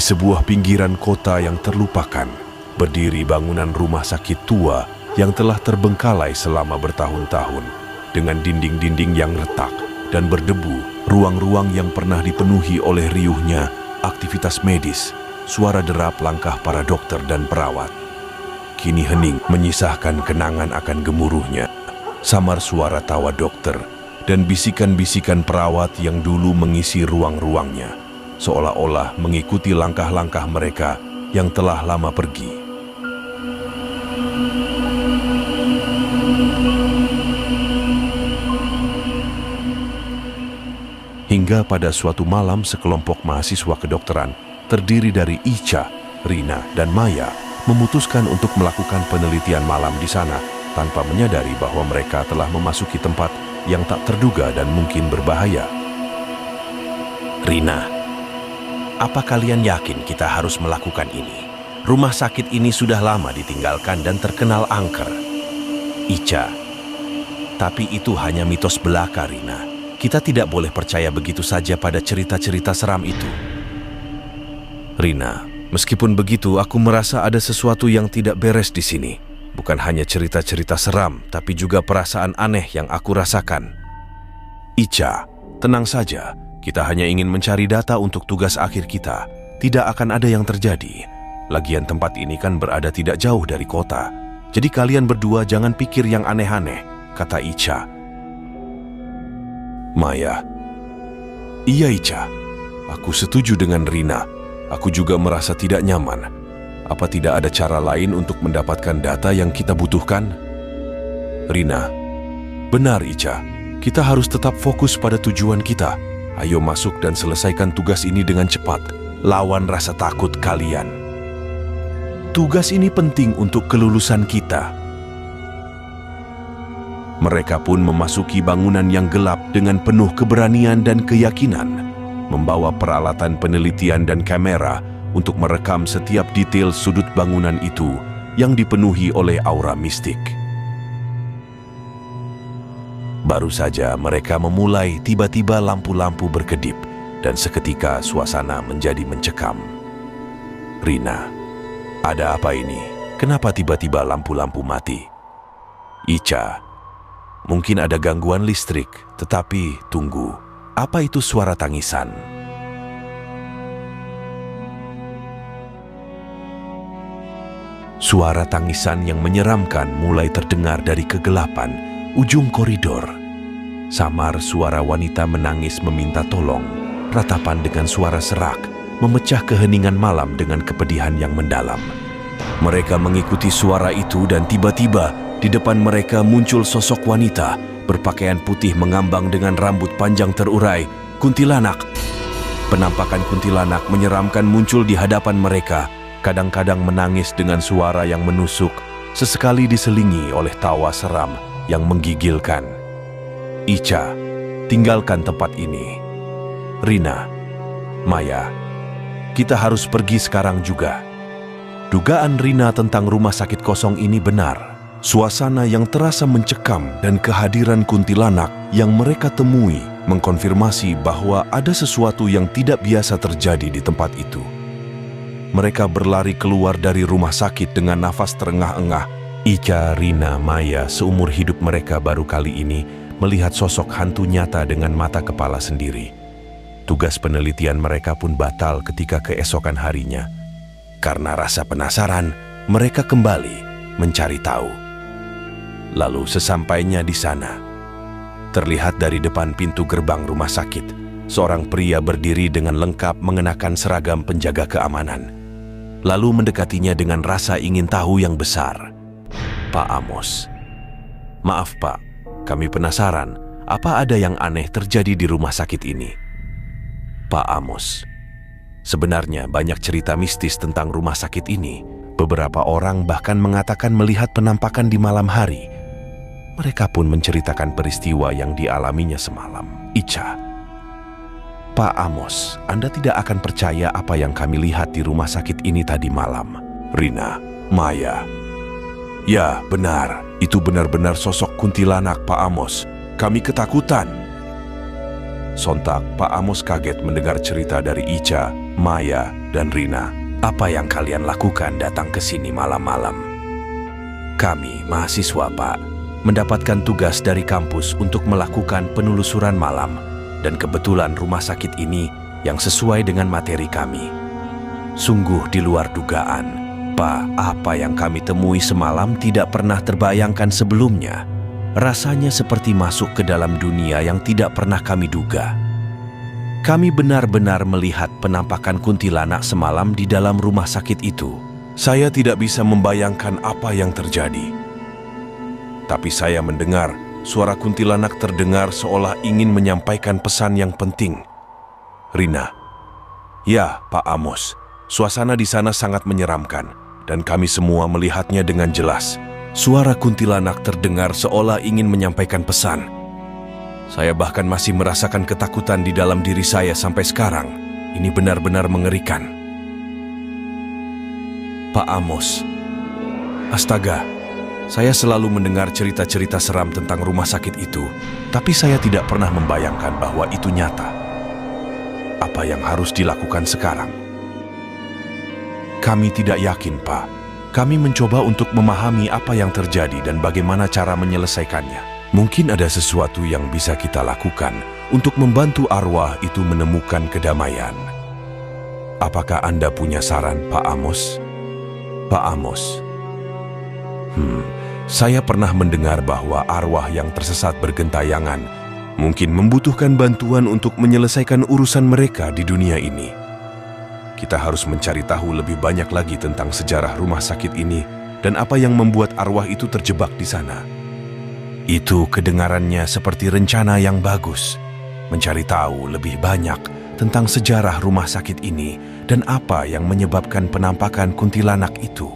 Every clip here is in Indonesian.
sebuah pinggiran kota yang terlupakan, berdiri bangunan rumah sakit tua yang telah terbengkalai selama bertahun-tahun, dengan dinding-dinding yang retak dan berdebu, ruang-ruang yang pernah dipenuhi oleh riuhnya aktivitas medis, suara derap langkah para dokter dan perawat. Kini hening menyisahkan kenangan akan gemuruhnya, samar suara tawa dokter, dan bisikan-bisikan perawat yang dulu mengisi ruang-ruangnya, seolah-olah mengikuti langkah-langkah mereka yang telah lama pergi. Hingga pada suatu malam sekelompok mahasiswa kedokteran terdiri dari Icha, Rina, dan Maya memutuskan untuk melakukan penelitian malam di sana tanpa menyadari bahwa mereka telah memasuki tempat yang tak terduga dan mungkin berbahaya. Rina, apa kalian yakin kita harus melakukan ini? Rumah sakit ini sudah lama ditinggalkan dan terkenal angker. Icha, tapi itu hanya mitos belaka, Rina. Kita tidak boleh percaya begitu saja pada cerita-cerita seram itu. Rina, meskipun begitu, aku merasa ada sesuatu yang tidak beres di sini. Bukan hanya cerita-cerita seram, tapi juga perasaan aneh yang aku rasakan. Icha, tenang saja. Kita hanya ingin mencari data untuk tugas akhir kita. Tidak akan ada yang terjadi. Lagian tempat ini kan berada tidak jauh dari kota. Jadi kalian berdua jangan pikir yang aneh-aneh, kata Icha. Maya, iya Icha, aku setuju dengan Rina. Aku juga merasa tidak nyaman. Apa tidak ada cara lain untuk mendapatkan data yang kita butuhkan? Rina, benar Icha, kita harus tetap fokus pada tujuan kita. Ayo masuk dan selesaikan tugas ini dengan cepat. Lawan rasa takut kalian. Tugas ini penting untuk kelulusan kita. Mereka pun memasuki bangunan yang gelap dengan penuh keberanian dan keyakinan, membawa peralatan penelitian dan kamera untuk merekam setiap detail sudut bangunan itu yang dipenuhi oleh aura mistik. Baru saja mereka memulai, tiba-tiba lampu-lampu berkedip dan seketika suasana menjadi mencekam. Rina, ada apa ini? Kenapa tiba-tiba lampu-lampu mati? Icha, mungkin ada gangguan listrik, tetapi tunggu, apa itu suara tangisan? Suara tangisan yang menyeramkan mulai terdengar dari kegelapan ujung koridor. Samar suara wanita menangis meminta tolong, ratapan dengan suara serak, memecah keheningan malam dengan kepedihan yang mendalam. Mereka mengikuti suara itu dan tiba-tiba di depan mereka muncul sosok wanita berpakaian putih mengambang dengan rambut panjang terurai, kuntilanak. Penampakan kuntilanak menyeramkan muncul di hadapan mereka, kadang-kadang menangis dengan suara yang menusuk, sesekali diselingi oleh tawa seram yang menggigilkan. Icha, tinggalkan tempat ini. Rina, Maya, kita harus pergi sekarang juga. Dugaan Rina tentang rumah sakit kosong ini benar. Suasana yang terasa mencekam dan kehadiran kuntilanak yang mereka temui mengkonfirmasi bahwa ada sesuatu yang tidak biasa terjadi di tempat itu. Mereka berlari keluar dari rumah sakit dengan nafas terengah-engah. Icha, Rina, Maya seumur hidup mereka baru kali ini melihat sosok hantu nyata dengan mata kepala sendiri. Tugas penelitian mereka pun batal ketika keesokan harinya. Karena rasa penasaran, mereka kembali mencari tahu. Lalu sesampainya di sana, terlihat dari depan pintu gerbang rumah sakit, seorang pria berdiri dengan lengkap mengenakan seragam penjaga keamanan. Lalu mendekatinya dengan rasa ingin tahu yang besar. Pak Amos, maaf Pak, kami penasaran, apa ada yang aneh terjadi di rumah sakit ini? Pak Amos, sebenarnya banyak cerita mistis tentang rumah sakit ini. Beberapa orang bahkan mengatakan melihat penampakan di malam hari. Mereka pun menceritakan peristiwa yang dialaminya semalam. Icha, Pak Amos, Anda tidak akan percaya apa yang kami lihat di rumah sakit ini tadi malam. Rina, Maya, ya benar, itu benar-benar sosok kuntilanak Pak Amos. Kami ketakutan. Sontak Pak Amos kaget mendengar cerita dari Icha, Maya, dan Rina, apa yang kalian lakukan datang ke sini malam-malam? Kami, mahasiswa Pak, mendapatkan tugas dari kampus untuk melakukan penelusuran malam, dan kebetulan rumah sakit ini yang sesuai dengan materi kami. Sungguh di luar dugaan, Pak, apa yang kami temui semalam tidak pernah terbayangkan sebelumnya. Rasanya seperti masuk ke dalam dunia yang tidak pernah kami duga. Kami benar-benar melihat penampakan kuntilanak semalam di dalam rumah sakit itu. Saya tidak bisa membayangkan apa yang terjadi. Tapi saya mendengar suara kuntilanak terdengar seolah ingin menyampaikan pesan yang penting. Rina. Ya, Pak Amos. Suasana di sana sangat menyeramkan, dan kami semua melihatnya dengan jelas. Suara kuntilanak terdengar seolah ingin menyampaikan pesan. Saya bahkan masih merasakan ketakutan di dalam diri saya sampai sekarang. Ini benar-benar mengerikan. Pak Amos. Astaga, saya selalu mendengar cerita-cerita seram tentang rumah sakit itu, tapi saya tidak pernah membayangkan bahwa itu nyata. Apa yang harus dilakukan sekarang? Kami tidak yakin, Pak. Kami mencoba untuk memahami apa yang terjadi dan bagaimana cara menyelesaikannya. Mungkin ada sesuatu yang bisa kita lakukan untuk membantu arwah itu menemukan kedamaian. Apakah Anda punya saran, Pak Amos? Pak Amos. Saya pernah mendengar bahwa arwah yang tersesat bergentayangan mungkin membutuhkan bantuan untuk menyelesaikan urusan mereka di dunia ini. Kita harus mencari tahu lebih banyak lagi tentang sejarah rumah sakit ini dan apa yang membuat arwah itu terjebak di sana. Itu kedengarannya seperti rencana yang bagus. Mencari tahu lebih banyak tentang sejarah rumah sakit ini dan apa yang menyebabkan penampakan kuntilanak itu.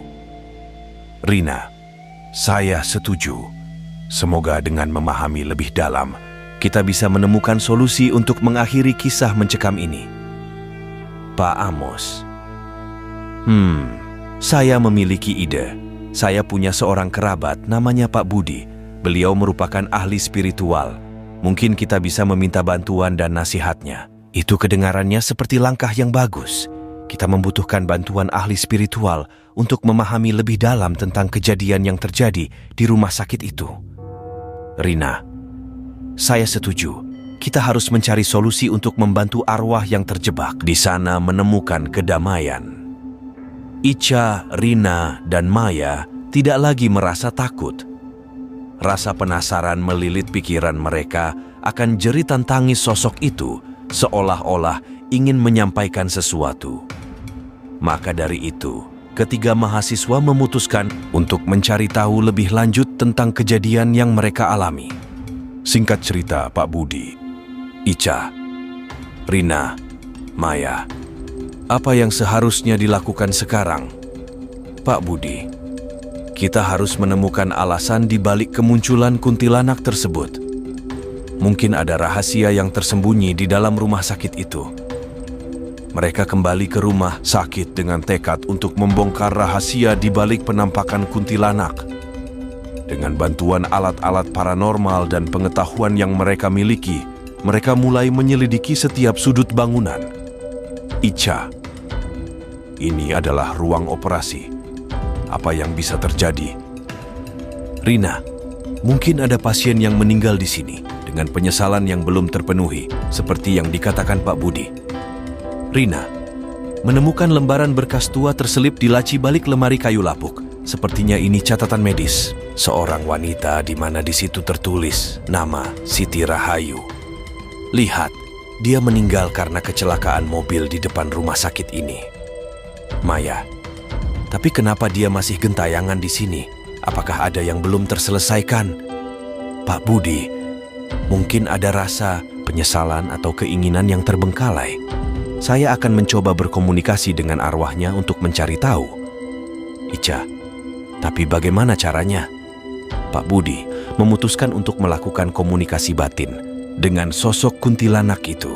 Rina, saya setuju. Semoga dengan memahami lebih dalam, kita bisa menemukan solusi untuk mengakhiri kisah mencekam ini. Pak Amos. Saya memiliki ide. Saya punya seorang kerabat namanya Pak Budi. Beliau merupakan ahli spiritual. Mungkin kita bisa meminta bantuan dan nasihatnya. Itu kedengarannya seperti langkah yang bagus. Kita membutuhkan bantuan ahli spiritual untuk memahami lebih dalam tentang kejadian yang terjadi di rumah sakit itu. Rina, saya setuju. Kita harus mencari solusi untuk membantu arwah yang terjebak di sana menemukan kedamaian. Ica, Rina, dan Maya tidak lagi merasa takut. Rasa penasaran melilit pikiran mereka akan jeritan tangis sosok itu, seolah-olah ingin menyampaikan sesuatu. Maka dari itu, ketiga mahasiswa memutuskan untuk mencari tahu lebih lanjut tentang kejadian yang mereka alami. Singkat cerita, Pak Budi, Ica, Rina, Maya, apa yang seharusnya dilakukan sekarang? Pak Budi, kita harus menemukan alasan di balik kemunculan kuntilanak tersebut. Mungkin ada rahasia yang tersembunyi di dalam rumah sakit itu. Mereka kembali ke rumah sakit dengan tekad untuk membongkar rahasia di balik penampakan kuntilanak. Dengan bantuan alat-alat paranormal dan pengetahuan yang mereka miliki, mereka mulai menyelidiki setiap sudut bangunan. Ica, ini adalah ruang operasi. Apa yang bisa terjadi? Rina, mungkin ada pasien yang meninggal di sini dengan penyesalan yang belum terpenuhi, seperti yang dikatakan Pak Budi. Rina, menemukan lembaran berkas tua terselip di laci balik lemari kayu lapuk. Sepertinya ini catatan medis. Seorang wanita di mana di situ tertulis nama Siti Rahayu. Lihat, dia meninggal karena kecelakaan mobil di depan rumah sakit ini. Maya, tapi kenapa dia masih gentayangan di sini? Apakah ada yang belum terselesaikan? Pak Budi, mungkin ada rasa penyesalan atau keinginan yang terbengkalai. Saya akan mencoba berkomunikasi dengan arwahnya untuk mencari tahu. Ica, tapi bagaimana caranya? Pak Budi memutuskan untuk melakukan komunikasi batin dengan sosok kuntilanak itu.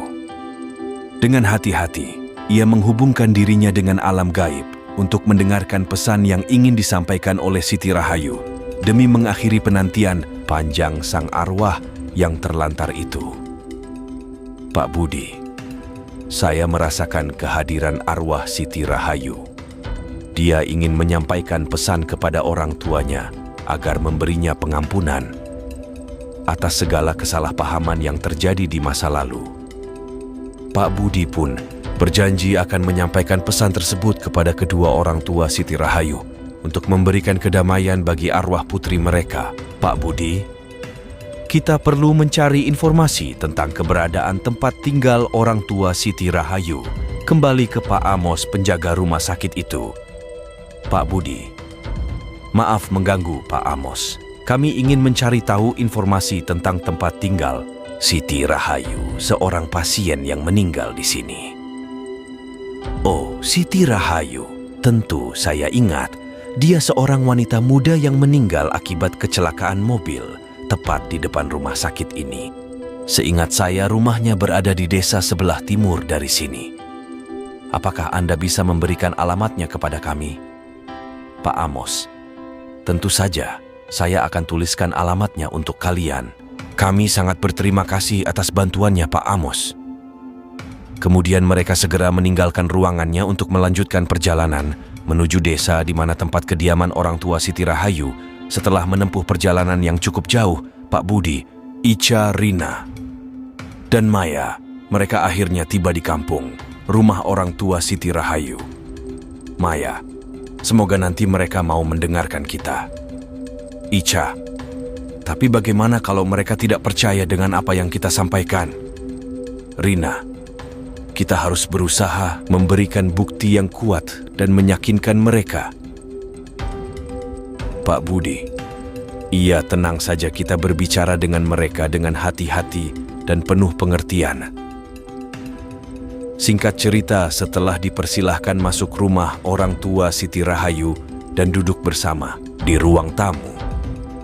Dengan hati-hati, ia menghubungkan dirinya dengan alam gaib untuk mendengarkan pesan yang ingin disampaikan oleh Siti Rahayu demi mengakhiri penantian panjang sang arwah yang terlantar itu. Pak Budi, Saya merasakan kehadiran arwah Siti Rahayu. Dia ingin menyampaikan pesan kepada orang tuanya agar memberinya pengampunan atas segala kesalahpahaman yang terjadi di masa lalu. Pak Budi pun berjanji akan menyampaikan pesan tersebut kepada kedua orang tua Siti Rahayu untuk memberikan kedamaian bagi arwah putri mereka. Pak Budi, kita perlu mencari informasi tentang keberadaan tempat tinggal orang tua Siti Rahayu. Kembali ke Pak Amos, penjaga rumah sakit itu. Pak Budi, maaf mengganggu Pak Amos. Kami ingin mencari tahu informasi tentang tempat tinggal Siti Rahayu, seorang pasien yang meninggal di sini. Oh, Siti Rahayu. Tentu saya ingat. Dia seorang wanita muda yang meninggal akibat kecelakaan mobil tepat di depan rumah sakit ini. Seingat saya, rumahnya berada di desa sebelah timur dari sini. Apakah Anda bisa memberikan alamatnya kepada kami? Pak Amos, tentu saja saya akan tuliskan alamatnya untuk kalian. Kami sangat berterima kasih atas bantuannya, Pak Amos. Kemudian mereka segera meninggalkan ruangannya untuk melanjutkan perjalanan menuju desa di mana tempat kediaman orang tua Siti Rahayu. Setelah menempuh perjalanan yang cukup jauh, Pak Budi, Ica, Rina, dan Maya, mereka akhirnya tiba di kampung, rumah orang tua Siti Rahayu. Maya, semoga nanti mereka mau mendengarkan kita. Ica, tapi bagaimana kalau mereka tidak percaya dengan apa yang kita sampaikan? Rina, kita harus berusaha memberikan bukti yang kuat dan meyakinkan mereka. Pak Budi, iya, tenang saja, kita berbicara dengan mereka dengan hati-hati dan penuh pengertian. Singkat cerita, setelah dipersilahkan masuk rumah orang tua Siti Rahayu dan duduk bersama di ruang tamu,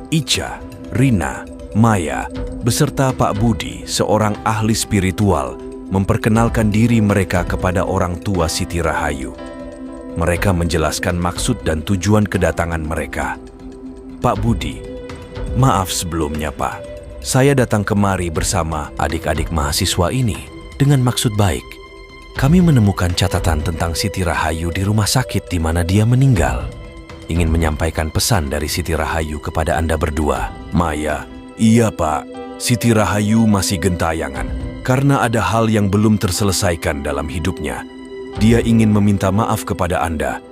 Ica, Rina, Maya, beserta Pak Budi, seorang ahli spiritual, memperkenalkan diri mereka kepada orang tua Siti Rahayu. Mereka menjelaskan maksud dan tujuan kedatangan mereka. Pak Budi, maaf sebelumnya Pak. Saya datang kemari bersama adik-adik mahasiswa ini dengan maksud baik. Kami menemukan catatan tentang Siti Rahayu di rumah sakit di mana dia meninggal. Ingin menyampaikan pesan dari Siti Rahayu kepada Anda berdua. Maya, iya Pak. Siti Rahayu masih gentayangan karena ada hal yang belum terselesaikan dalam hidupnya. Dia ingin meminta maaf kepada Anda.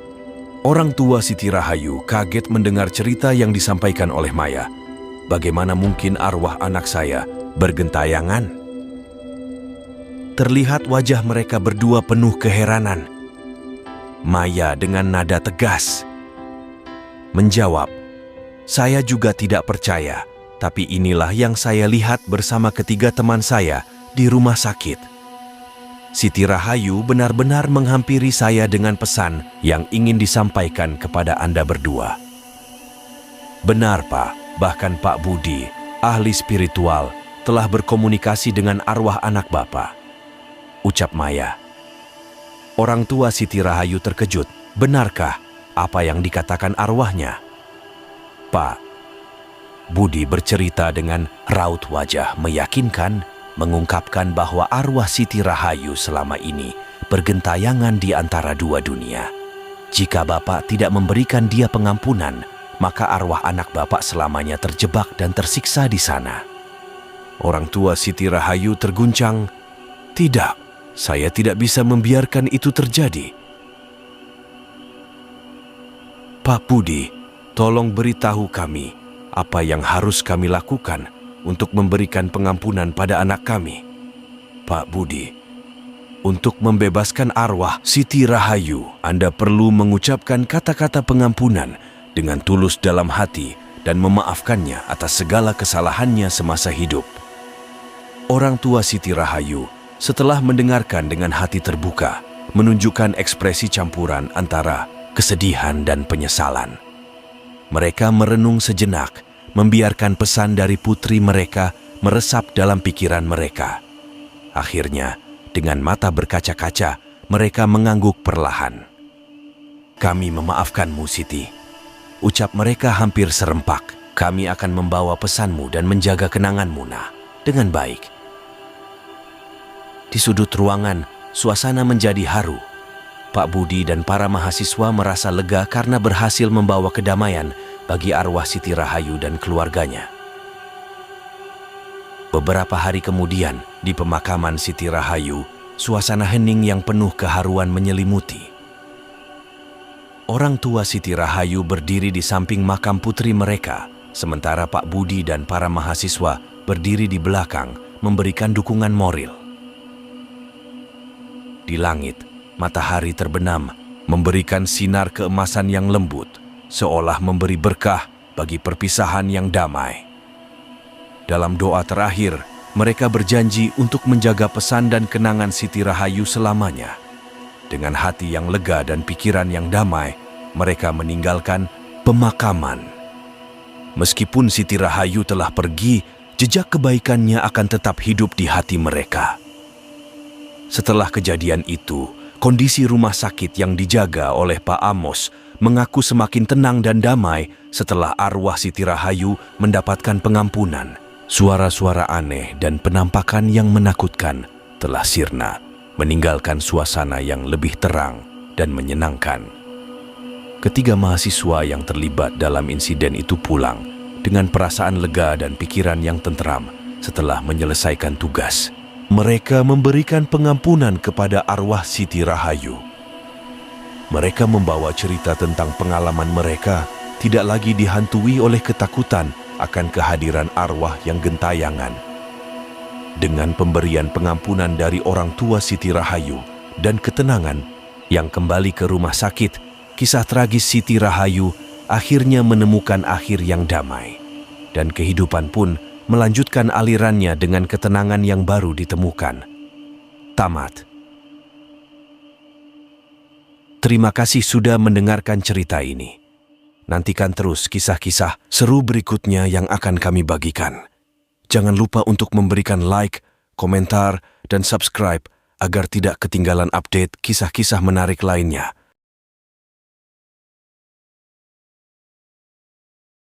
Orang tua Siti Rahayu kaget mendengar cerita yang disampaikan oleh Maya. Bagaimana mungkin arwah anak saya bergentayangan? Terlihat wajah mereka berdua penuh keheranan. Maya dengan nada tegas menjawab, "Saya juga tidak percaya. Tapi inilah yang saya lihat bersama ketiga teman saya di rumah sakit." Siti Rahayu benar-benar menghampiri saya dengan pesan yang ingin disampaikan kepada Anda berdua. Benar Pak, bahkan Pak Budi, ahli spiritual, telah berkomunikasi dengan arwah anak Bapak, ucap Maya. Orang tua Siti Rahayu terkejut. Benarkah apa yang dikatakan arwahnya? Pak Budi bercerita dengan raut wajah meyakinkan, mengungkapkan bahwa arwah Siti Rahayu selama ini bergentayangan di antara dua dunia. Jika Bapak tidak memberikan dia pengampunan, maka arwah anak Bapak selamanya terjebak dan tersiksa di sana. Orang tua Siti Rahayu terguncang. Tidak, saya tidak bisa membiarkan itu terjadi. Pak Budi, tolong beritahu kami apa yang harus kami lakukan untuk memberikan pengampunan pada anak kami. Pak Budi, untuk membebaskan arwah Siti Rahayu, Anda perlu mengucapkan kata-kata pengampunan dengan tulus dalam hati dan memaafkannya atas segala kesalahannya semasa hidup. Orang tua Siti Rahayu setelah mendengarkan dengan hati terbuka, menunjukkan ekspresi campuran antara kesedihan dan penyesalan. Mereka merenung sejenak, membiarkan pesan dari putri mereka meresap dalam pikiran mereka. Akhirnya, dengan mata berkaca-kaca, mereka mengangguk perlahan. Kami memaafkanmu, Siti, ucap mereka hampir serempak. Kami akan membawa pesanmu dan menjaga kenanganmu, Nah, dengan baik. Di sudut ruangan, suasana menjadi haru. Pak Budi dan para mahasiswa merasa lega karena berhasil membawa kedamaian bagi arwah Siti Rahayu dan keluarganya. Beberapa hari kemudian, di pemakaman Siti Rahayu, suasana hening yang penuh keharuan menyelimuti. Orang tua Siti Rahayu berdiri di samping makam putri mereka, sementara Pak Budi dan para mahasiswa berdiri di belakang memberikan dukungan moral. Di langit, matahari terbenam, memberikan sinar keemasan yang lembut, seolah memberi berkah bagi perpisahan yang damai. Dalam doa terakhir, mereka berjanji untuk menjaga pesan dan kenangan Siti Rahayu selamanya. Dengan hati yang lega dan pikiran yang damai, mereka meninggalkan pemakaman. Meskipun Siti Rahayu telah pergi, jejak kebaikannya akan tetap hidup di hati mereka. Setelah kejadian itu, kondisi rumah sakit yang dijaga oleh Pak Amos mengaku semakin tenang dan damai setelah arwah Siti Rahayu mendapatkan pengampunan. Suara-suara aneh dan penampakan yang menakutkan telah sirna, meninggalkan suasana yang lebih terang dan menyenangkan. Ketiga mahasiswa yang terlibat dalam insiden itu pulang dengan perasaan lega dan pikiran yang tenteram setelah menyelesaikan tugas. Mereka memberikan pengampunan kepada arwah Siti Rahayu. Mereka membawa cerita tentang pengalaman mereka tidak lagi dihantui oleh ketakutan akan kehadiran arwah yang gentayangan. Dengan pemberian pengampunan dari orang tua Siti Rahayu dan ketenangan yang kembali ke rumah sakit, kisah tragis Siti Rahayu akhirnya menemukan akhir yang damai. Dan kehidupan pun melanjutkan alirannya dengan ketenangan yang baru ditemukan. Tamat. Terima kasih sudah mendengarkan cerita ini. Nantikan terus kisah-kisah seru berikutnya yang akan kami bagikan. Jangan lupa untuk memberikan like, komentar, dan subscribe agar tidak ketinggalan update kisah-kisah menarik lainnya.